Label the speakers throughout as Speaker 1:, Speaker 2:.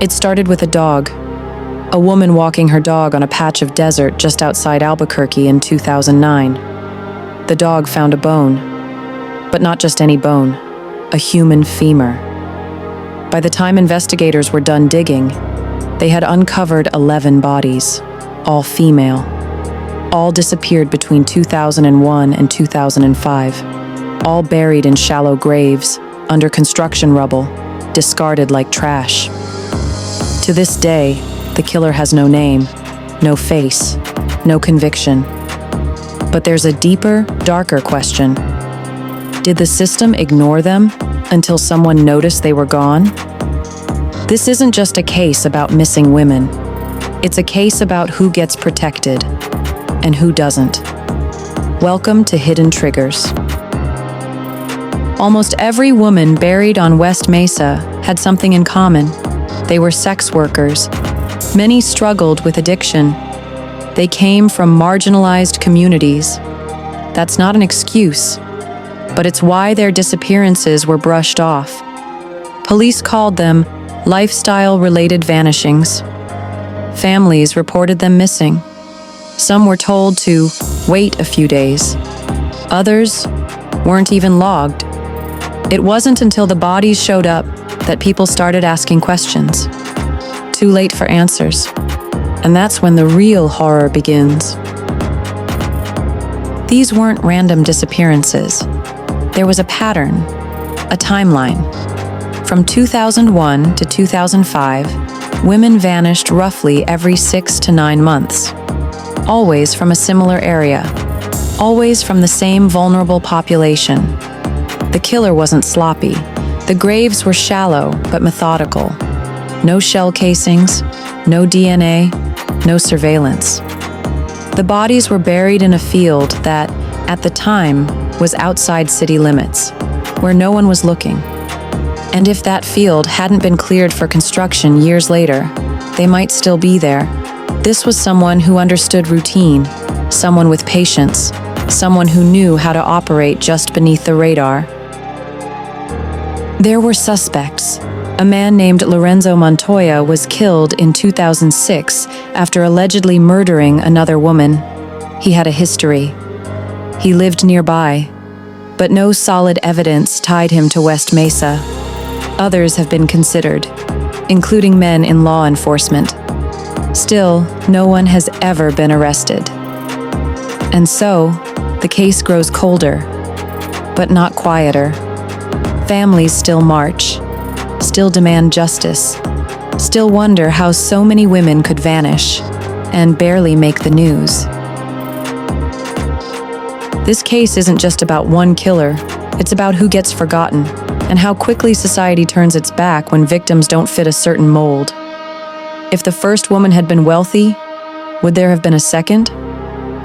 Speaker 1: It started with a dog. A woman walking her dog on a patch of desert just outside Albuquerque in 2009. The dog found a bone. But not just any bone, a human femur. By the time investigators were done digging, they had uncovered 11 bodies, all female. All disappeared between 2001 and 2005. All buried in shallow graves, under construction rubble, discarded like trash. To this day, the killer has no name, no face, no conviction. But there's a deeper, darker question. Did the system ignore them until someone noticed they were gone? This isn't just a case about missing women. It's a case about who gets protected and who doesn't. Welcome to Hidden Triggers. Almost every woman buried on West Mesa had something in common. They were sex workers. Many struggled with addiction. They came from marginalized communities. That's not an excuse, but it's why their disappearances were brushed off. Police called them lifestyle-related vanishings. Families reported them missing. Some were told to wait a few days. Others weren't even logged. It wasn't until the bodies showed up that people started asking questions. Too late for answers. And that's when the real horror begins. These weren't random disappearances. There was a pattern, a timeline. From 2001 to 2005, women vanished roughly every 6 to 9 months. Always from a similar area. Always from the same vulnerable population. The killer wasn't sloppy. The graves were shallow but methodical. No shell casings, no DNA, no surveillance. The bodies were buried in a field that, at the time, was outside city limits, where no one was looking. And if that field hadn't been cleared for construction years later, they might still be there. This was someone who understood routine, someone with patience, someone who knew how to operate just beneath the radar. There were suspects. A man named Lorenzo Montoya was killed in 2006 after allegedly murdering another woman. He had a history. He lived nearby, but no solid evidence tied him to West Mesa. Others have been considered, including men in law enforcement. Still, no one has ever been arrested. And so, the case grows colder, but not quieter. Families still march, still demand justice, still wonder how so many women could vanish and barely make the news. This case isn't just about one killer, it's about who gets forgotten and how quickly society turns its back when victims don't fit a certain mold. If the first woman had been wealthy, would there have been a second,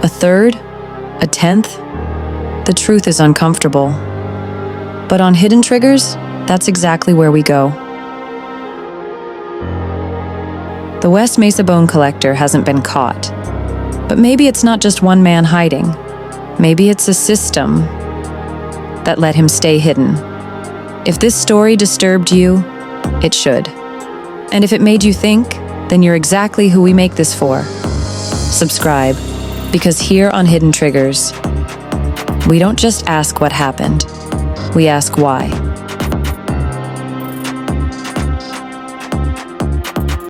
Speaker 1: a third, a 10th? The truth is uncomfortable. But on Hidden Triggers, that's exactly where we go. The West Mesa bone collector hasn't been caught. But maybe it's not just one man hiding. Maybe it's a system that let him stay hidden. If this story disturbed you, it should. And if it made you think, then you're exactly who we make this for. Subscribe, because here on Hidden Triggers, we don't just ask what happened, we ask why.